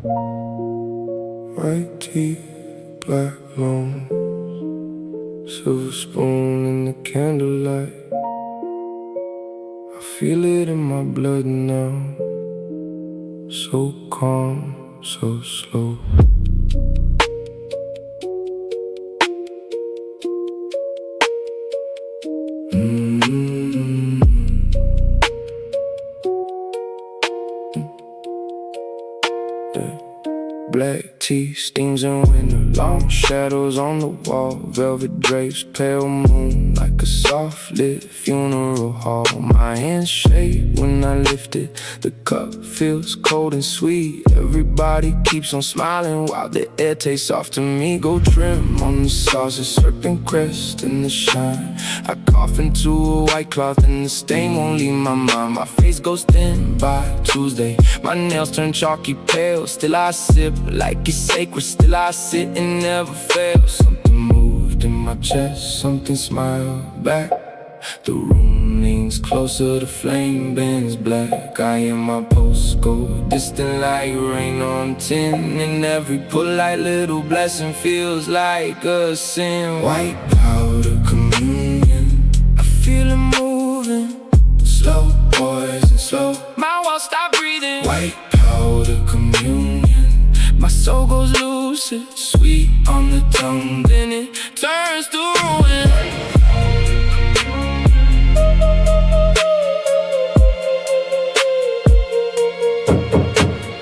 White tea, black lungs, silver spoon in the candlelight. I feel it in my blood now, so calm, so slow. Black tea steams in winter, long shadows on the wall, velvet drapes, pale moon like a soft lit funeral hall. My hands shake when I lift it, the cup feels cold and sweet. Everybody keeps on smiling while the air tastes off to me. Go trim on the sauces, serpent crest in the shine. I cough into a white cloth and the stain won't leave my mind. My face goes thin by Tuesday, my nails turn chalky pale. Still I sip like it's sacred, still I sit and never fail. Something moved in my chest, something smiled back. The room leans closer, the flame bends black. I am my postcode, distant like rain on tin. And every polite little blessing feels like a sin. White powder communion, I feel it moving, slow, poison, slow. My walls stop breathing. White powder communion, my soul goes lucid, sweet on the tongue, then it turns to ruin.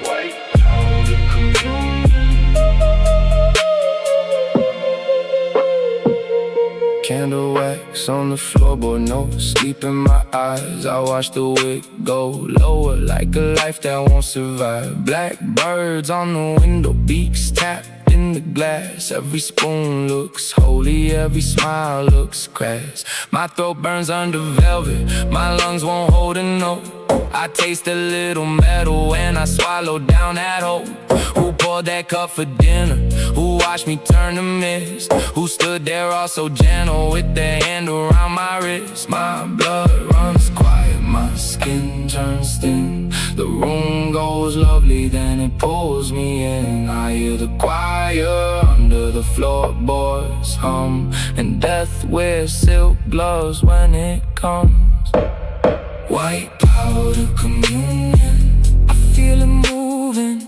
White powder communion. Candle wax on the floorboard, no sleep in my eyes. I watch the wick go lower like a life that won't survive. Black birds on the window, beaks tapped in the glass. Every spoon looks holy, every smile looks crass. My throat burns under velvet, my lungs won't hold a note. I taste a little metal when I swallow down that hope. Who poured that cup for dinner? Who watched me turn to mist? Who stood there all so gentle with their hand around my wrist? My blood runs quiet, my skin turns thin. The room goes lovely, then it pulls me in. I hear the choir under the floorboards hum, and death wears silk gloves when it comes. White powder communion, I feel it moving,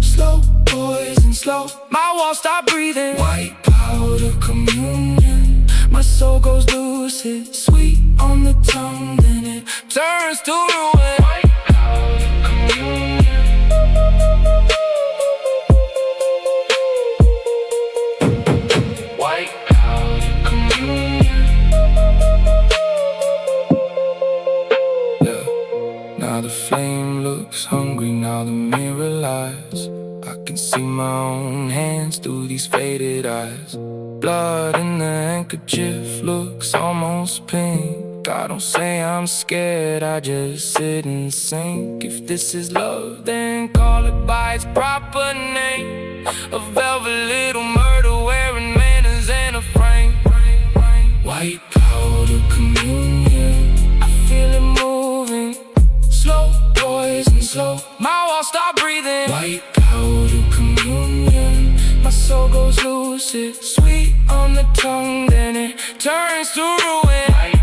slow, poison, slow. My walls stop breathing. White powder communion, my soul goes lucid, sweet on the tongue, then it turns to ruin. White powder communion. White powder communion. Now the flame looks hungry, now the mirror lies. I can see my own hands through these faded eyes. Blood in the handkerchief looks almost pink. I don't say I'm scared, I just sit and sink. If this is love, then call it by its proper name. A velvet little murder wearing manners and a frame. White powder communion, I feel it moving, slow, poison, slow. My walls stop breathing. White powder communion, my soul goes lucid, sweet on the tongue, then it turns to ruin.